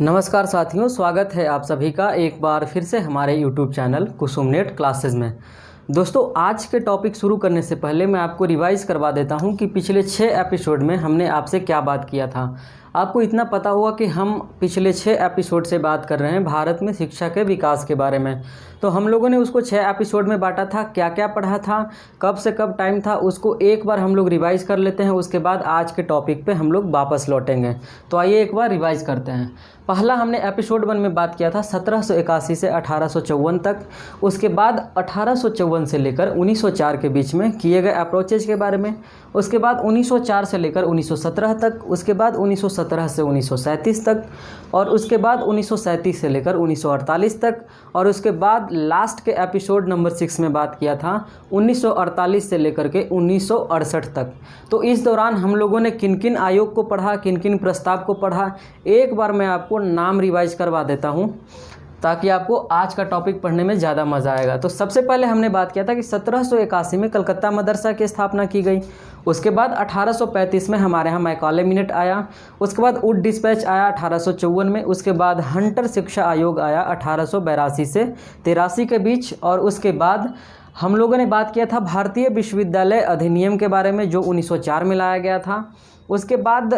नमस्कार साथियों, स्वागत है आप सभी का एक बार फिर से हमारे YouTube चैनल कुसुमनेट क्लासेस में। दोस्तों, आज के टॉपिक शुरू करने से पहले मैं आपको रिवाइज़ करवा देता हूं कि पिछले 6 एपिसोड में हमने आपसे क्या बात किया था। आपको इतना पता हुआ कि हम पिछले 6 एपिसोड से बात कर रहे हैं भारत में शिक्षा के विकास के बारे में। तो हम लोगों ने उसको 6 एपिसोड में बांटा था, क्या क्या पढ़ा था, कब से कब टाइम था, उसको एक बार हम लोग रिवाइज़ कर लेते हैं। उसके बाद आज के टॉपिक पे हम लोग वापस लौटेंगे। तो आइए एक बार रिवाइज़ करते हैं। पहला हमने एपिसोड 1 में बात किया था 1781 से 1854 तक। उसके बाद 1854 से लेकर 1904 के बीच में किए गए अप्रोचेज के बारे में। उसके बाद 1904 से लेकर 1917 तक। उसके बाद 1917 से 1937 तक। और उसके बाद 1937 से लेकर 1948 तक। और उसके बाद लास्ट के एपिसोड नंबर 6 में बात किया था 1948 से लेकर के 1968 तक। तो इस दौरान हम लोगों ने किन किन आयोग को पढ़ा, किन किन प्रस्ताव को पढ़ा, एक बार मैं आपको नाम रिवाइज करवा देता हूं ताकि आपको आज का टॉपिक पढ़ने में ज़्यादा मज़ा आएगा। तो सबसे पहले हमने बात किया था कि 1781 में कलकत्ता मदरसा की स्थापना की गई। उसके बाद 1835 में हमारे यहाँ मैकाले मिनट आया। उसके बाद वुड डिस्पैच आया 1854 में। उसके बाद हंटर शिक्षा आयोग आया 1882 से 83 के बीच। और उसके बाद हम लोगों ने बात किया था भारतीय विश्वविद्यालय अधिनियम के बारे में, जो 1904 में लाया गया था। उसके बाद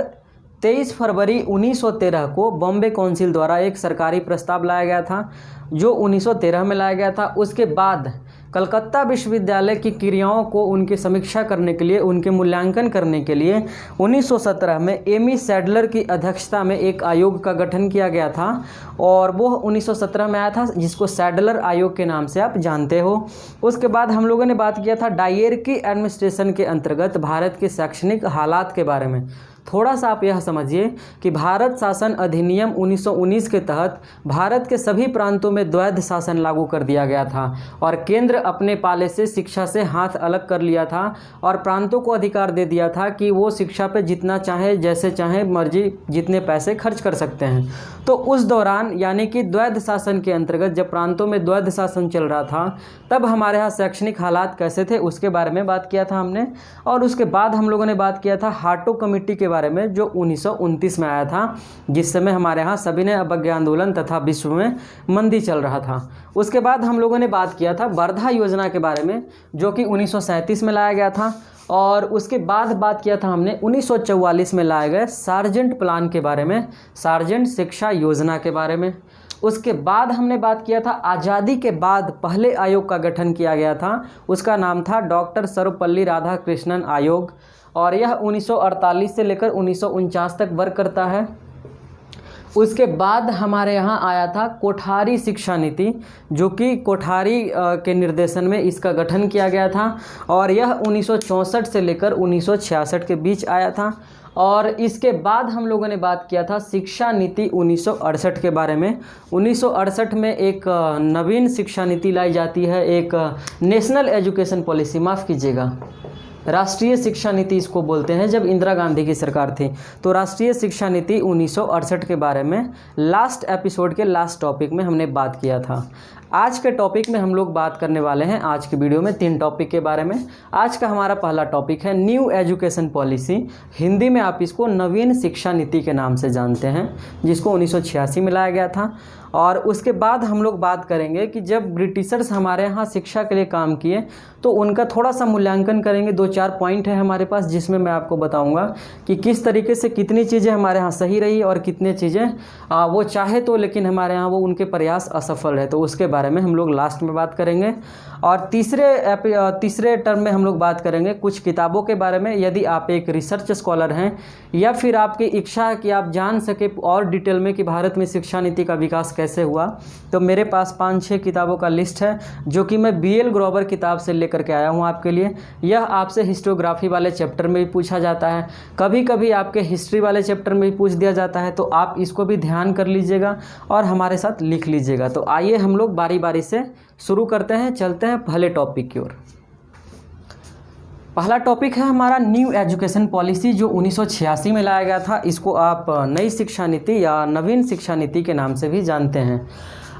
23 फरवरी 1913 को बॉम्बे काउंसिल द्वारा एक सरकारी प्रस्ताव लाया गया था, जो 1913 में लाया गया था। उसके बाद कलकत्ता विश्वविद्यालय की क्रियाओं को उनकी समीक्षा करने के लिए, उनके मूल्यांकन करने के लिए 1917 में एमी सैडलर की अध्यक्षता में एक आयोग का गठन किया गया था। और वो 1917 में आया था, जिसको सैडलर आयोग के नाम से आप जानते हो। उसके बाद हम लोगों ने बात किया था डायर की एडमिनिस्ट्रेशन के अंतर्गत भारत के शैक्षणिक हालात के बारे में। थोड़ा सा आप यह समझिए कि भारत शासन अधिनियम 1919 के तहत भारत के सभी प्रांतों में द्वैध शासन लागू कर दिया गया था और केंद्र अपने पाले से शिक्षा से हाथ अलग कर लिया था और प्रांतों को अधिकार दे दिया था कि वो शिक्षा पे जितना चाहे, जैसे चाहे मर्जी, जितने पैसे खर्च कर सकते हैं। तो उस दौरान यानी कि द्वैध शासन के अंतर्गत जब प्रांतों में द्वैध शासन चल रहा था, तब हमारे यहाँ शैक्षणिक हालात कैसे थे उसके बारे में बात किया था हमने। और उसके बाद हम लोगों ने बात किया था हाटो कमेटी के बारे में, जो 1929 में आया था, जिस समय हमारे यहाँ सविनय अवज्ञा आंदोलन तथा विश्व में मंदी चल रहा था। उसके बाद हम लोगों ने बात किया था वर्धा योजना के बारे में, जो कि 1937 में लाया गया था। और उसके बाद बात किया था हमने 1944 में लाए गए सार्जेंट प्लान के बारे में, सार्जेंट शिक्षा योजना के बारे में। उसके बाद हमने बात किया था आज़ादी के बाद पहले आयोग का गठन किया गया था, उसका नाम था डॉक्टर सर्वपल्ली राधाकृष्णन आयोग, और यह 1948 से लेकर 1949 तक वर्क करता है। उसके बाद हमारे यहाँ आया था कोठारी शिक्षा नीति, जो कि कोठारी के निर्देशन में इसका गठन किया गया था और यह 1964 से लेकर 1966 के बीच आया था। और इसके बाद हम लोगों ने बात किया था शिक्षा नीति 1968 के बारे में। 1968 में एक नवीन शिक्षा नीति लाई जाती है, एक नेशनल एजुकेशन पॉलिसी, माफ़ कीजिएगा, राष्ट्रीय शिक्षा नीति इसको बोलते हैं, जब इंदिरा गांधी की सरकार थी। तो राष्ट्रीय शिक्षा नीति 1968 के बारे में लास्ट एपिसोड के लास्ट टॉपिक में हमने बात किया था। आज के टॉपिक में हम लोग बात करने वाले हैं आज की वीडियो में 3 टॉपिक के बारे में। आज का हमारा पहला टॉपिक है न्यू एजुकेशन पॉलिसी, हिंदी में आप इसको नवीन शिक्षा नीति के नाम से जानते हैं, जिसको 1986 में लाया गया था। और उसके बाद हम लोग बात करेंगे कि जब ब्रिटिशर्स हमारे यहाँ शिक्षा के लिए काम किए तो उनका थोड़ा सा मूल्यांकन करेंगे। 2-4 पॉइंट है हमारे पास, जिसमें मैं आपको बताऊंगा कि किस तरीके से कितनी चीज़ें हमारे यहाँ सही रही और कितनी चीज़ें वो चाहे तो, लेकिन हमारे यहाँ वो उनके प्रयास असफल है। तो उसके बारे में हम लोग लास्ट में बात करेंगे। और तीसरे टर्म में हम लोग बात करेंगे कुछ किताबों के बारे में। यदि आप एक रिसर्च स्कॉलर हैं या फिर आपकी इच्छा है कि आप जान सके और डिटेल में कि भारत में शिक्षा नीति का विकास कैसे हुआ, तो मेरे पास 5-6 किताबों का लिस्ट है, जो कि मैं BL ग्रोवर किताब से लेकर के आया हूँ आपके लिए। यह आपसे हिस्टोग्राफी वाले चैप्टर में भी पूछा जाता है, कभी कभी आपके हिस्ट्री वाले चैप्टर में भी पूछ दिया जाता है। तो आप इसको भी ध्यान कर लीजिएगा और हमारे साथ लिख लीजिएगा। तो आइए हम लोग बारी बारी से शुरू करते हैं, चलते हैं पहले टॉपिक की ओर। पहला टॉपिक है हमारा न्यू एजुकेशन पॉलिसी, जो 1986 में लाया गया था। इसको आप नई शिक्षा नीति या नवीन शिक्षा नीति के नाम से भी जानते हैं।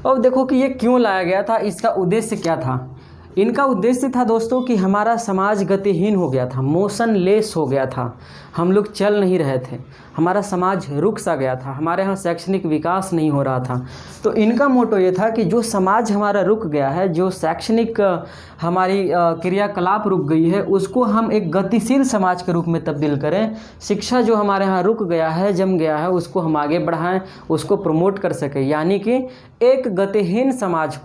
अब देखो कि ये क्यों लाया गया था, इसका उद्देश्य क्या था। इनका उद्देश्य था दोस्तों कि हमारा समाज गतिहीन हो गया था, मोशनलेस हो गया था, हम लोग चल नहीं रहे थे, हमारा समाज रुक सा गया था, हमारे यहाँ शैक्षणिक विकास नहीं हो रहा था। तो इनका मोटो ये था कि जो समाज हमारा रुक गया है, जो शैक्षणिक हमारी क्रियाकलाप रुक गई है, उसको हम एक गतिशील समाज के रूप में तब्दील करें। शिक्षा जो हमारे यहाँ रुक गया है, जम गया है, उसको हम आगे बढ़ाएं, उसको प्रमोट कर सकें, यानी कि एक गतिहीन समाज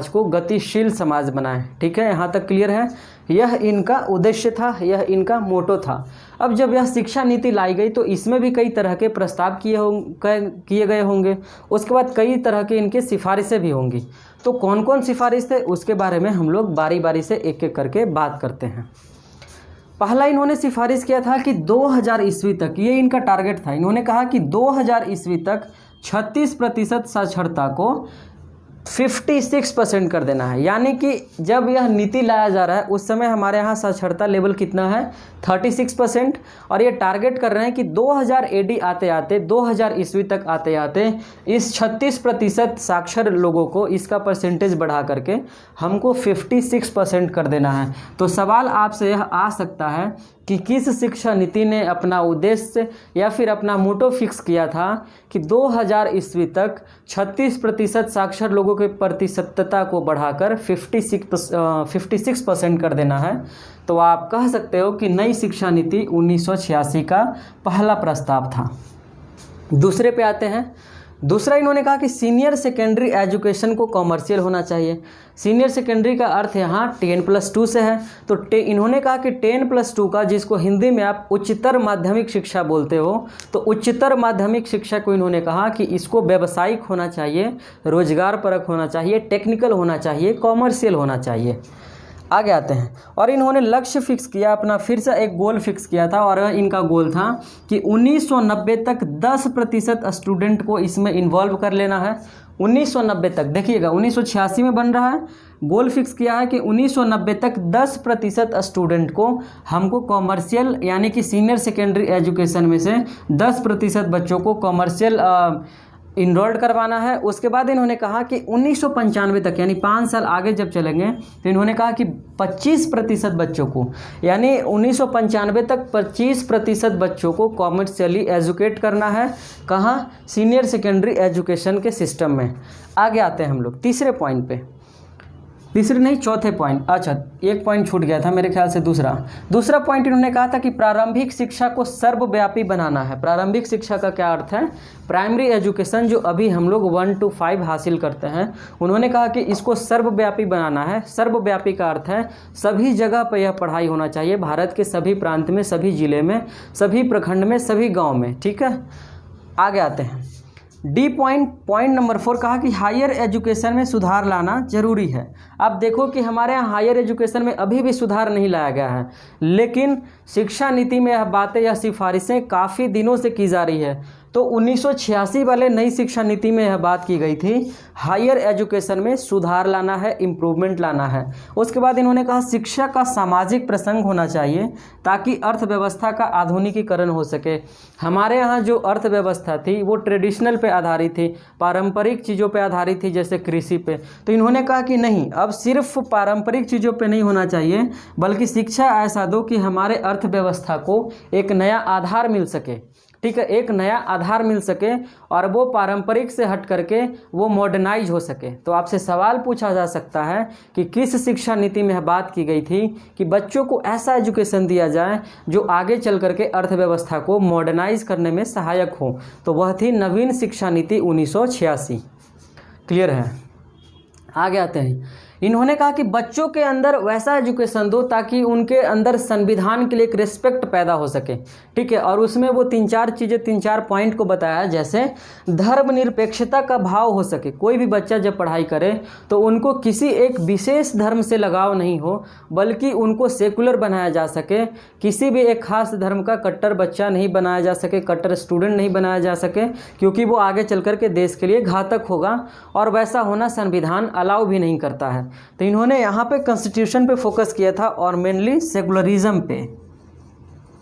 को गतिशील समाज बनाएं। ठीक है, यहाँ तक क्लियर है? यह इनका उद्देश्य था, यह इनका मोटो था। अब जब यह शिक्षा नीति लाई गई तो इसमें भी कई तरह के प्रस्ताव किए गए होंगे, उसके बाद कई तरह की इनकी सिफारिशें भी होंगी। तो कौन कौन सिफारिश थे उसके बारे में हम लोग बारी बारी से एक एक करके बात करते हैं। पहला इन्होंने सिफारिश किया था कि 2000 ईस्वी तक, ये इनका टारगेट था, इन्होंने कहा कि 2000 ईस्वी तक 36% साक्षरता को 56% कर देना है। यानी कि जब यह नीति लाया जा रहा है उस समय हमारे यहाँ साक्षरता लेवल कितना है? 36%। और ये टारगेट कर रहे हैं कि 2000 AD आते आते, 2000 ईस्वी तक आते आते इस 36% साक्षर लोगों को, इसका परसेंटेज बढ़ा करके हमको 56% कर देना है। तो सवाल आपसे यह आ सकता है कि किस शिक्षा नीति ने अपना उद्देश्य या फिर अपना मोटो फिक्स किया था कि 2000 ईस्वी तक 36% साक्षर लोगों की प्रतिशतता को बढ़ाकर 56% कर देना है। तो आप कह सकते हो कि नई शिक्षा नीति 1986 का पहला प्रस्ताव था। दूसरे पे आते हैं। दूसरा इन्होंने कहा कि सीनियर सेकेंडरी एजुकेशन को कॉमर्शियल होना चाहिए। सीनियर सेकेंडरी का अर्थ यहाँ 10+2 से है। तो इन्होंने कहा कि 10+2 का, जिसको हिंदी में आप उच्चतर माध्यमिक शिक्षा बोलते हो, तो उच्चतर माध्यमिक शिक्षा को इन्होंने कहा कि इसको व्यावसायिक होना चाहिए, रोजगार परक होना चाहिए, टेक्निकल होना चाहिए, कॉमर्शियल होना चाहिए। आगे आते हैं। और इन्होंने लक्ष्य फिक्स किया अपना, फिर से एक गोल फिक्स किया था, और इनका गोल था कि 1990 तक 10% स्टूडेंट को इसमें इन्वॉल्व कर लेना है। 1990 तक, देखिएगा 1986 में बन रहा है, गोल फिक्स किया है कि 1990 तक 10% स्टूडेंट को हमको कॉमर्शियल, यानी कि सीनियर सेकेंडरी एजुकेशन में से 10% बच्चों को कॉमर्शियल इनरोल्ड करवाना है। उसके बाद इन्होंने कहा कि 1995 तक, यानी 5 साल आगे जब चलेंगे, तो इन्होंने कहा कि 25% बच्चों को, यानी 1995 तक 25% बच्चों को कॉमर्शियली एजुकेट करना है। कहाँ? सीनियर सेकेंडरी एजुकेशन के सिस्टम में। आगे आते हैं हम लोग तीसरे पॉइंट पे, तीसरे नहीं, चौथे पॉइंट। अच्छा, एक पॉइंट छूट गया था मेरे ख्याल से। दूसरा पॉइंट इन्होंने कहा था कि प्रारंभिक शिक्षा को सर्वव्यापी बनाना है। प्रारंभिक शिक्षा का क्या अर्थ है? प्राइमरी एजुकेशन जो अभी हम लोग 1 to 5 हासिल करते हैं, उन्होंने कहा कि इसको सर्वव्यापी बनाना है। सर्वव्यापी का अर्थ है सभी जगह पर यह पढ़ाई होना चाहिए, भारत के सभी प्रांत में, सभी जिले में, सभी प्रखंड में, सभी गाँव में। ठीक है, आगे आते हैं। पॉइंट नंबर 4 कहा कि हायर एजुकेशन में सुधार लाना जरूरी है। अब देखो कि हमारे यहाँ हायर एजुकेशन में अभी भी सुधार नहीं लाया गया है, लेकिन शिक्षा नीति में यह बातें या सिफारिशें काफ़ी दिनों से की जा रही है। तो 1986 वाले नई शिक्षा नीति में यह बात की गई थी, हायर एजुकेशन में सुधार लाना है, इम्प्रूवमेंट लाना है। उसके बाद इन्होंने कहा शिक्षा का सामाजिक प्रसंग होना चाहिए ताकि अर्थव्यवस्था का आधुनिकीकरण हो सके। हमारे यहाँ जो अर्थव्यवस्था थी वो ट्रेडिशनल पे आधारित थी, पारंपरिक चीज़ों पे आधारित थी, जैसे कृषि पे। तो इन्होंने कहा कि नहीं, अब सिर्फ पारंपरिक चीज़ों पे नहीं होना चाहिए, बल्कि शिक्षा ऐसा दो कि हमारे अर्थव्यवस्था को एक नया आधार मिल सके। ठीक है, एक नया आधार मिल सके और वो पारंपरिक से हट करके वो मॉडर्नाइज हो सके। तो आपसे सवाल पूछा जा सकता है कि किस शिक्षा नीति में बात की गई थी कि बच्चों को ऐसा एजुकेशन दिया जाए जो आगे चल करके अर्थव्यवस्था को मॉडर्नाइज करने में सहायक हो। तो वह थी नवीन शिक्षा नीति 1986। क्लियर है? आगे आते हैं। इन्होंने कहा कि बच्चों के अंदर वैसा एजुकेशन दो ताकि उनके अंदर संविधान के लिए एक रिस्पेक्ट पैदा हो सके। ठीक है, और उसमें वो 3-4 चीज़ें, 3-4 पॉइंट को बताया, जैसे धर्मनिरपेक्षता का भाव हो सके। कोई भी बच्चा जब पढ़ाई करे तो उनको किसी एक विशेष धर्म से लगाव नहीं हो, बल्कि उनको सेकुलर बनाया जा सके। किसी भी एक खास धर्म का कट्टर बच्चा नहीं बनाया जा सके, कट्टर स्टूडेंट नहीं बनाया जा सके, क्योंकि वो आगे चल कर के देश के लिए घातक होगा, और वैसा होना संविधान अलाउ भी नहीं करता है। तो इन्होंने यहाँ पे कॉन्स्टिट्यूशन पे फोकस किया था और मेनली सेकुलरिज्म पे।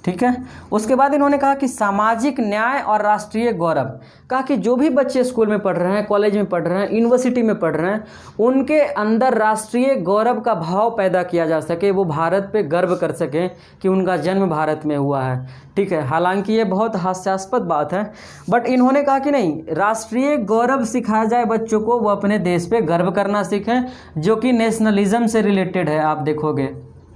ठीक है। उसके बाद इन्होंने कहा कि सामाजिक न्याय और राष्ट्रीय गौरव, कहा कि जो भी बच्चे स्कूल में पढ़ रहे हैं, कॉलेज में पढ़ रहे हैं, यूनिवर्सिटी में पढ़ रहे हैं, उनके अंदर राष्ट्रीय गौरव का भाव पैदा किया जा सके, वो भारत पे गर्व कर सकें कि उनका जन्म भारत में हुआ है। ठीक है, हालांकि ये बहुत हास्यास्पद बात है, बट इन्होंने कहा कि नहीं, राष्ट्रीय गौरव सिखाया जाए बच्चों को, वो अपने देश पे गर्व करना सीखें, जो कि नेशनलिज्म से रिलेटेड है। आप देखोगे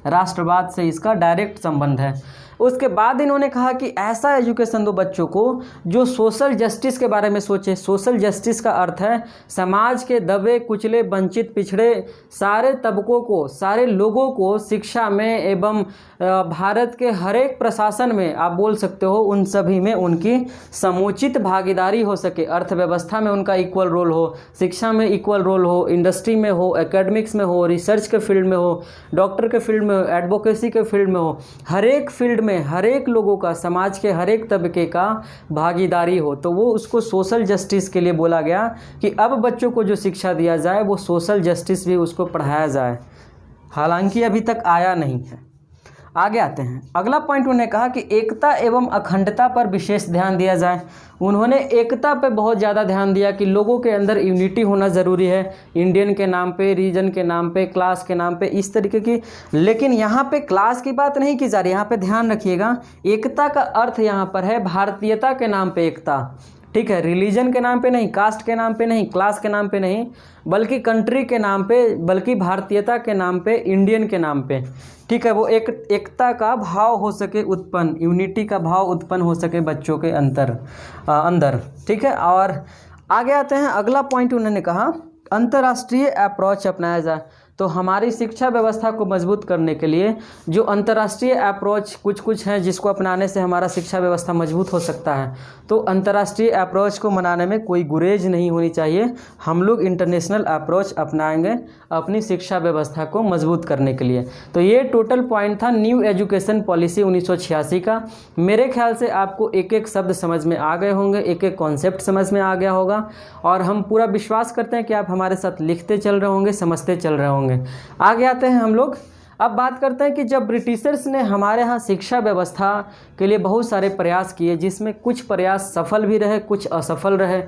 राष्ट्रवाद से इसका डायरेक्ट संबंध है। उसके बाद इन्होंने कहा कि ऐसा एजुकेशन दो बच्चों को जो सोशल जस्टिस के बारे में सोचे। सोशल जस्टिस का अर्थ है समाज के दबे कुचले वंचित पिछड़े सारे तबकों को, सारे लोगों को शिक्षा में एवं भारत के हर एक प्रशासन में, आप बोल सकते हो उन सभी में उनकी समुचित भागीदारी हो सके, अर्थव्यवस्था में उनका इक्वल रोल हो, शिक्षा में इक्वल रोल हो, इंडस्ट्री में हो, एकेडमिक्स में हो, रिसर्च के फील्ड में हो, डॉक्टर के फील्ड में हो, एडवोकेसी के फील्ड में हो, हर एक फील्ड में हर एक लोगों का, समाज के हर एक तबके का भागीदारी हो। तो वो उसको सोशल जस्टिस के लिए बोला गया कि अब बच्चों को जो शिक्षा दिया जाए वो सोशल जस्टिस भी उसको पढ़ाया जाए। हालांकि अभी तक आया नहीं है। आगे आते हैं, अगला पॉइंट उन्होंने कहा कि एकता एवं अखंडता पर विशेष ध्यान दिया जाए। उन्होंने एकता पे बहुत ज़्यादा ध्यान दिया कि लोगों के अंदर यूनिटी होना ज़रूरी है, इंडियन के नाम पे, रीजन के नाम पे, क्लास के नाम पे, इस तरीके की। लेकिन यहाँ पे क्लास की बात नहीं की जा रही, यहाँ पे ध्यान रखिएगा, एकता का अर्थ यहाँ पर है भारतीयता के नाम पे एकता। ठीक है, रिलीजन के नाम पे नहीं, कास्ट के नाम पे नहीं, क्लास के नाम पे नहीं, बल्कि कंट्री के नाम पे, बल्कि भारतीयता के नाम पे, इंडियन के नाम पे। ठीक है, वो एकता का भाव हो सके उत्पन्न, यूनिटी का भाव उत्पन्न हो सके बच्चों के अंदर। ठीक है, और आगे आते हैं, अगला पॉइंट उन्होंने कहा अंतर्राष्ट्रीय अप्रोच अपनाया जाए। तो हमारी शिक्षा व्यवस्था को मजबूत करने के लिए जो अंतर्राष्ट्रीय अप्रोच कुछ हैं जिसको अपनाने से हमारा शिक्षा व्यवस्था मजबूत हो सकता है, तो अंतर्राष्ट्रीय अप्रोच को मनाने में कोई गुरेज नहीं होनी चाहिए। हम लोग इंटरनेशनल अप्रोच अपनाएंगे अपनी शिक्षा व्यवस्था को मजबूत करने के लिए। तो ये टोटल पॉइंट था न्यू एजुकेशन पॉलिसी 1986 का। मेरे ख्याल से आपको एक एक शब्द समझ में आ गए होंगे, एक एक कॉन्सेप्ट समझ में आ गया होगा, और हम पूरा विश्वास करते हैं कि आप हमारे साथ लिखते चल रहे होंगे, समझते चल रहे होंगे। आगे आते हैं हम लोग, अब बात करते हैं कि जब ब्रिटिशर्स ने हमारे यहाँ शिक्षा व्यवस्था के लिए बहुत सारे प्रयास किए, जिसमें कुछ प्रयास सफल भी रहे, कुछ असफल रहे,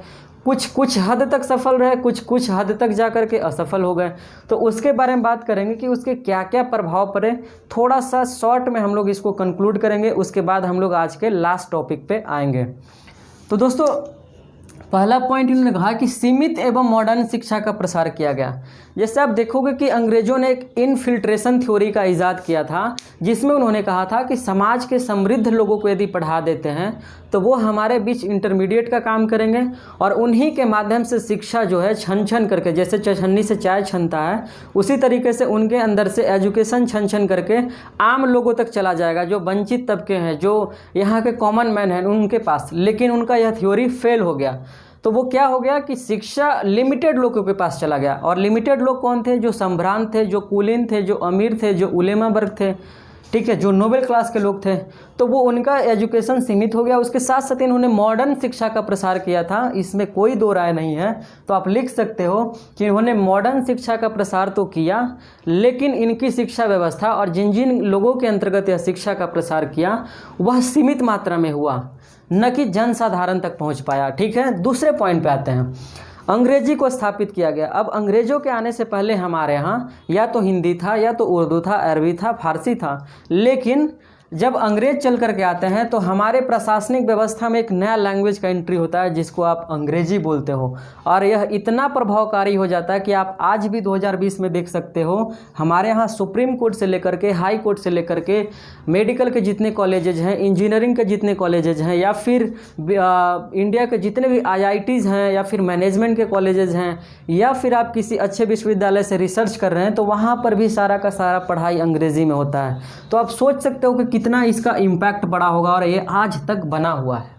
कुछ हद तक सफल रहे, कुछ हद तक जा कर के असफल हो गए, तो उसके बारे में बात करेंगे कि उसके क्या क्या प्रभाव पड़े। थोड़ा सा शॉर्ट में हम लोग इसको कंक्लूड करेंगे, उसके बाद हम लोग आज के लास्ट टॉपिक पे आएंगे। तो दोस्तों, पहला पॉइंट इन्होंने कहा कि सीमित एवं मॉडर्न शिक्षा का प्रसार किया गया। जैसे आप देखोगे कि अंग्रेजों ने एक इनफिल्ट्रेशन थ्योरी का इजाद किया था, जिसमें उन्होंने कहा था कि समाज के समृद्ध लोगों को यदि पढ़ा देते हैं तो वो हमारे बीच इंटरमीडिएट का काम करेंगे, और उन्हीं के माध्यम से शिक्षा जो है छन छन करके, जैसे छन्नी से चाय छनता है, उसी तरीके से उनके अंदर से एजुकेशन छन छन करके आम लोगों तक चला जाएगा, जो वंचित तबके हैं, जो यहाँ के कॉमन मैन हैं उनके पास। लेकिन उनका यह थ्योरी फेल हो गया। तो वो क्या हो गया कि शिक्षा लिमिटेड लोगों के पास चला गया, और लिमिटेड लोग कौन थे? जो संभ्रांत थे, जो कुलीन थे, जो अमीर थे, जो उलेमा वर्ग थे, ठीक है, जो नोबेल क्लास के लोग थे। तो वो उनका एजुकेशन सीमित हो गया। उसके साथ साथ इन्होंने मॉडर्न शिक्षा का प्रसार किया था, इसमें कोई दो राय नहीं है। तो आप लिख सकते हो कि इन्होंने मॉडर्न शिक्षा का प्रसार तो किया, लेकिन इनकी शिक्षा व्यवस्था और जिन जिन लोगों के अंतर्गत यह शिक्षा का प्रसार किया वह सीमित मात्रा में हुआ, न कि जनसाधारण तक पहुंच पाया। ठीक है, दूसरे पॉइंट पे आते हैं, अंग्रेजी को स्थापित किया गया। अब अंग्रेजों के आने से पहले हमारे यहाँ या तो हिंदी था, या तो उर्दू था, अरबी था, फारसी था। लेकिन जब अंग्रेज चल करके आते हैं तो हमारे प्रशासनिक व्यवस्था में एक नया लैंग्वेज का एंट्री होता है, जिसको आप अंग्रेजी बोलते हो, और यह इतना प्रभावकारी हो जाता है कि आप आज भी 2020 में देख सकते हो हमारे यहाँ सुप्रीम कोर्ट से लेकर के, हाई कोर्ट से लेकर के, मेडिकल के जितने कॉलेजेज हैं, इंजीनियरिंग के जितने कॉलेजेज हैं, या फिर इंडिया के जितने भी IITs हैं, या फिर मैनेजमेंट के कॉलेजेज हैं, या फिर आप किसी अच्छे विश्वविद्यालय से रिसर्च कर रहे हैं, तो वहाँ पर भी सारा का सारा पढ़ाई अंग्रेजी में होता है। तो आप सोच सकते हो कि कितना इसका इम्पैक्ट बड़ा होगा, और ये आज तक बना हुआ है।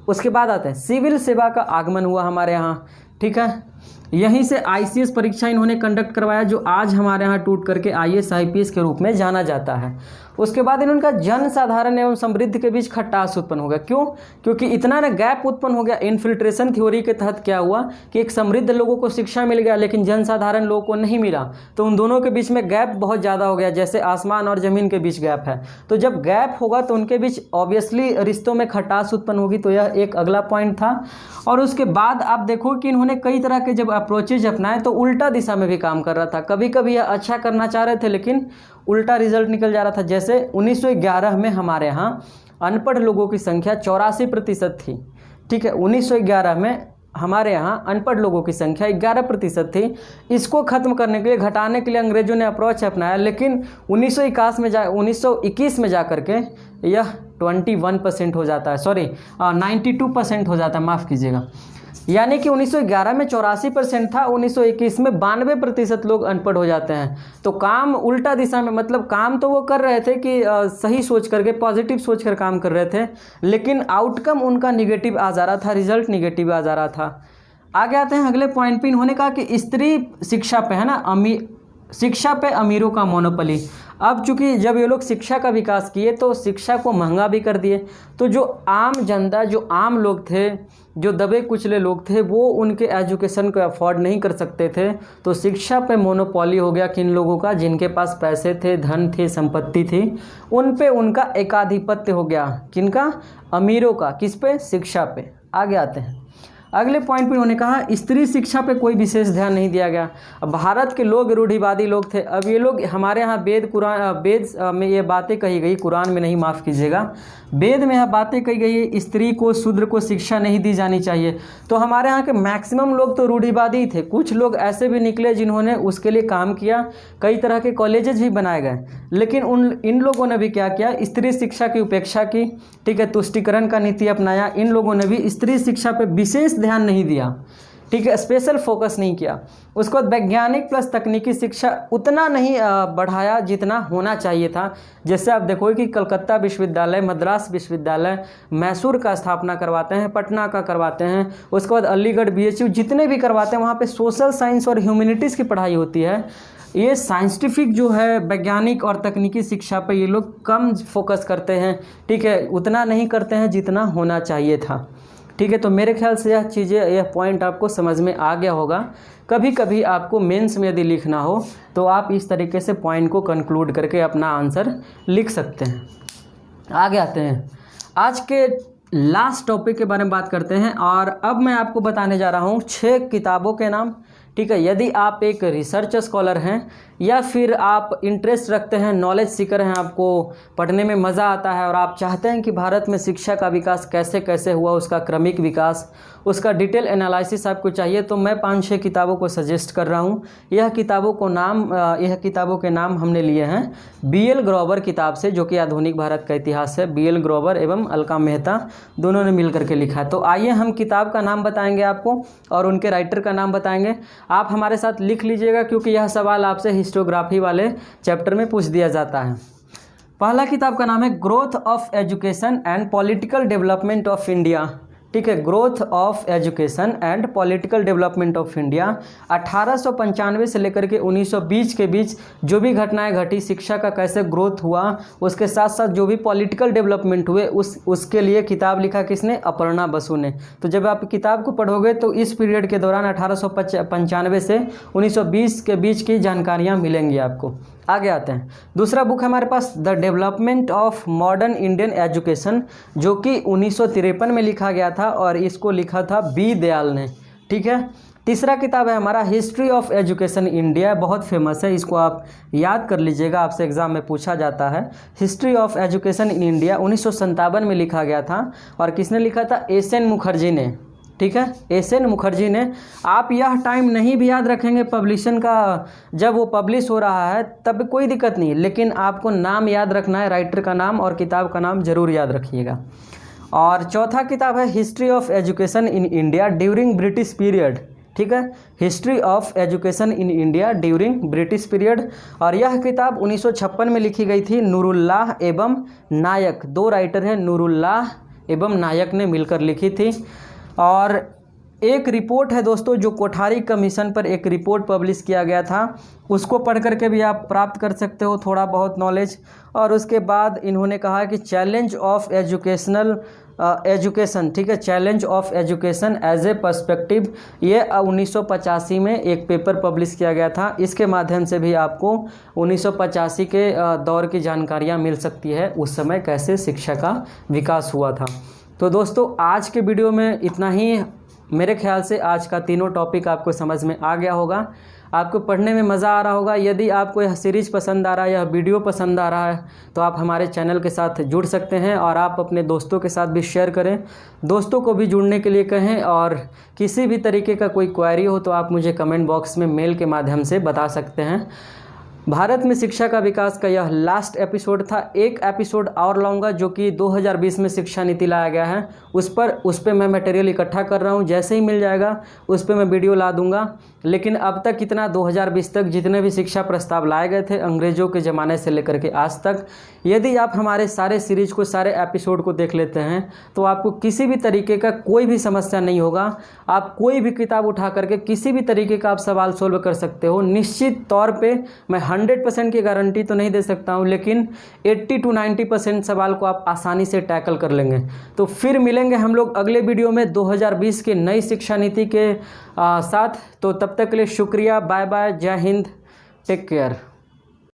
उसके बाद आते हैं सिविल सेवा का आगमन हुआ हमारे यहाँ। ठीक है। यहीं से ICS परीक्षा इन्होंने कंडक्ट करवाया, जो आज हमारे यहाँ टूट करके IAS IPS के रूप में जाना जाता है। उसके बाद इनका जन साधारण एवं समृद्ध के बीच खटास उत्पन्न हो गया। क्यों? क्योंकि इतना ना गैप उत्पन्न हो गया। इन्फिल्ट्रेशन थ्योरी के तहत क्या हुआ कि एक समृद्ध लोगों को शिक्षा मिल गया लेकिन जन साधारण लोगों को नहीं मिला, तो उन दोनों के बीच में गैप बहुत ज़्यादा हो गया, जैसे आसमान और ज़मीन के बीच गैप है। तो जब गैप होगा तो उनके बीच ऑब्वियसली रिश्तों में खटास उत्पन्न होगी। तो यह एक अगला पॉइंट था। और उसके बाद आप देखो कि इन्होंने कई तरह के जब अप्रोचेज अपनाए तो उल्टा दिशा में भी काम कर रहा था। कभी कभी यह अच्छा करना चाह रहे थे लेकिन उल्टा रिजल्ट निकल जा रहा था। जैसे 1911 में हमारे यहाँ अनपढ़ लोगों की संख्या 84% थी। ठीक है, 1911 में हमारे यहाँ अनपढ़ लोगों की संख्या 11% थी। इसको खत्म करने के लिए, घटाने के लिए अंग्रेजों ने अप्रोच अपनाया, लेकिन 1921 में जा करके यह 21% हो जाता है, सॉरी 92% हो जाता है, माफ़ कीजिएगा। यानी कि 1911 में 84% था, 1921 में 92% लोग अनपढ़ हो जाते हैं। तो काम उल्टा दिशा में, मतलब काम तो वो कर रहे थे कि सही सोच करके, पॉजिटिव सोच कर काम कर रहे थे, लेकिन आउटकम उनका निगेटिव आ जा रहा था, रिजल्ट निगेटिव आ जा रहा था। आगे आते हैं अगले पॉइंट पे। इन्होंने कहा कि स्त्री शिक्षा पे है ना, शिक्षा पे अमीरों का मोनोपोली। अब चूंकि जब ये लोग शिक्षा का विकास किए तो शिक्षा को महंगा भी कर दिए, तो जो आम जनता, जो आम लोग थे, जो दबे कुचले लोग थे, वो उनके एजुकेशन को अफोर्ड नहीं कर सकते थे। तो शिक्षा पे मोनोपोली हो गया किन लोगों का, जिनके पास पैसे थे, धन थे, संपत्ति थी, उन पे उनका एकाधिपत्य हो गया। किनका? अमीरों का। किस पे? शिक्षा पे। आगे आते हैं अगले पॉइंट पे। उन्होंने कहा स्त्री शिक्षा पे कोई विशेष ध्यान नहीं दिया गया। अब भारत के लोग रूढ़िवादी लोग थे। अब ये लोग, हमारे यहाँ वेद में ये बातें कही गई, कुरान में नहीं, माफ़ कीजिएगा, वेद में यह बातें कही गई है, स्त्री को, शूद्र को शिक्षा नहीं दी जानी चाहिए। तो हमारे यहाँ के मैक्सिमम लोग तो रूढ़िवादी थे। कुछ लोग ऐसे भी निकले जिन्होंने उसके लिए काम किया, कई तरह के कॉलेजेस भी बनाए गए, लेकिन इन लोगों ने भी क्या किया? स्त्री शिक्षा की उपेक्षा की। ठीक है, तुष्टिकरण का नीति अपनाया। इन लोगों ने भी स्त्री शिक्षा पर विशेष ध्यान नहीं दिया। ठीक है, स्पेशल फोकस नहीं किया। उसके बाद वैज्ञानिक प्लस तकनीकी शिक्षा उतना नहीं बढ़ाया जितना होना चाहिए था। जैसे आप देखो कि कलकत्ता विश्वविद्यालय, मद्रास विश्वविद्यालय, मैसूर का स्थापना करवाते हैं, पटना का करवाते हैं, उसके बाद अलीगढ़ BHU, जितने भी करवाते हैं वहाँ पे सोशल साइंस और ह्यूमैनिटीज़ की पढ़ाई होती है। ये साइंटिफिक जो है, वैज्ञानिक और तकनीकी शिक्षा पे ये लोग कम फोकस करते हैं। ठीक है, उतना नहीं करते हैं जितना होना चाहिए था। ठीक है, तो मेरे ख्याल से यह चीज़ें, यह पॉइंट आपको समझ में आ गया होगा। कभी कभी आपको मेंस में यदि लिखना हो तो आप इस तरीके से पॉइंट को कंक्लूड करके अपना आंसर लिख सकते हैं। आगे आते हैं, आज के लास्ट टॉपिक के बारे में बात करते हैं। और अब मैं आपको बताने जा रहा हूँ 6 किताबों के नाम। ठीक है, यदि आप एक रिसर्च स्कॉलर हैं या फिर आप इंटरेस्ट रखते हैं, नॉलेज सीकर हैं, आपको पढ़ने में मज़ा आता है और आप चाहते हैं कि भारत में शिक्षा का विकास कैसे कैसे हुआ, उसका क्रमिक विकास, उसका डिटेल एनालिसिस आपको चाहिए, तो मैं 5-6 किताबों को सजेस्ट कर रहा हूँ। यह किताबों के नाम हमने लिए हैं BL ग्रोवर किताब से, जो कि आधुनिक भारत का इतिहास है। BL ग्रोवर एवं अलका मेहता दोनों ने मिल करके लिखा है। तो आइए हम किताब का नाम बताएंगे आपको और उनके राइटर का नाम बताएंगे। आप हमारे साथ लिख लीजिएगा, क्योंकि यह सवाल आपसे हिस्टोग्राफी वाले चैप्टर में पूछ दिया जाता है। पहला किताब का नाम है growth of education and political development of India. ठीक है, growth of education and political development of India. 1895 से लेकर के 1920 के बीच जो भी घटनाएं घटी, शिक्षा का कैसे ग्रोथ हुआ, उसके साथ साथ जो भी पॉलिटिकल डेवलपमेंट हुए, उसके लिए किताब लिखा किसने? अपर्णा बसु ने। तो जब आप किताब को पढ़ोगे तो इस पीरियड के दौरान 1895 से 1920 के बीच की जानकारियाँ मिलेंगी आपको। आगे आते हैं, दूसरा बुक है हमारे पास the development of modern Indian education, जो कि 1953 में लिखा गया था और इसको लिखा था B दयाल ने। ठीक है, तीसरा किताब है हमारा हिस्ट्री ऑफ एजुकेशन इंडिया, बहुत फेमस है, इसको आप याद कर लीजिएगा, आपसे एग्जाम में पूछा जाता है। History of education in India 1957 में लिखा गया था और किसने लिखा था? SN मुखर्जी ने। ठीक है, SN मुखर्जी ने। आप यह टाइम नहीं भी याद रखेंगे पब्लिशन का, जब वो पब्लिश हो रहा है तब कोई दिक्कत नहीं, लेकिन आपको नाम याद रखना है, राइटर का नाम और किताब का नाम जरूर याद रखिएगा। और चौथा किताब है history of education in India during British period. ठीक है, history of education in India during British period. और यह किताब 1956 में लिखी गई थी, नूरुल्लाह एवं नायक, 2 राइटर हैं, नूरुल्लाह एवं नायक ने मिलकर लिखी थी। और एक रिपोर्ट है दोस्तों जो कोठारी कमीशन पर एक रिपोर्ट पब्लिश किया गया था, उसको पढ़ करके भी आप प्राप्त कर सकते हो थोड़ा बहुत नॉलेज। और उसके बाद इन्होंने कहा कि चैलेंज ऑफ एजुकेशन, ठीक है, challenge of education as a perspective, ये 1985 में एक पेपर पब्लिश किया गया था। इसके माध्यम से भी आपको 1985 के दौर की जानकारियाँ मिल सकती है, उस समय कैसे शिक्षा का विकास हुआ था। तो दोस्तों आज के वीडियो में इतना ही। मेरे ख्याल से आज का तीनों टॉपिक आपको समझ में आ गया होगा, आपको पढ़ने में मज़ा आ रहा होगा। यदि आपको यह सीरीज़ पसंद आ रहा है, यह वीडियो पसंद आ रहा है, तो आप हमारे चैनल के साथ जुड़ सकते हैं और आप अपने दोस्तों के साथ भी शेयर करें, दोस्तों को भी जुड़ने के लिए कहें। और किसी भी तरीके का कोई क्वेरी हो तो आप मुझे कमेंट बॉक्स में मेल के माध्यम से बता सकते हैं। भारत में शिक्षा का विकास का यह लास्ट एपिसोड था। एक एपिसोड और लाऊंगा जो कि 2020 में शिक्षा नीति लाया गया है, उस पर मैं मटेरियल इकट्ठा कर रहा हूं। जैसे ही मिल जाएगा उस पर मैं वीडियो ला दूंगा। लेकिन अब तक कितना 2020 तक जितने भी शिक्षा प्रस्ताव लाए गए थे अंग्रेज़ों के ज़माने से लेकर के आज तक, यदि आप हमारे सारे सीरीज को, सारे एपिसोड को देख लेते हैं तो आपको किसी भी तरीके का कोई भी समस्या नहीं होगा। आप कोई भी किताब उठा करके किसी भी तरीके का आप सवाल सोल्व कर सकते हो। निश्चित तौर पर मैं 100% की गारंटी तो नहीं दे सकता हूं, लेकिन 80 to 90% सवाल को आप आसानी से टैकल कर लेंगे। तो फिर मिलेंगे हम लोग अगले वीडियो में 2020 के नई शिक्षा नीति के साथ। तो तब तक के लिए शुक्रिया, बाय बाय, जय हिंद, टेक केयर।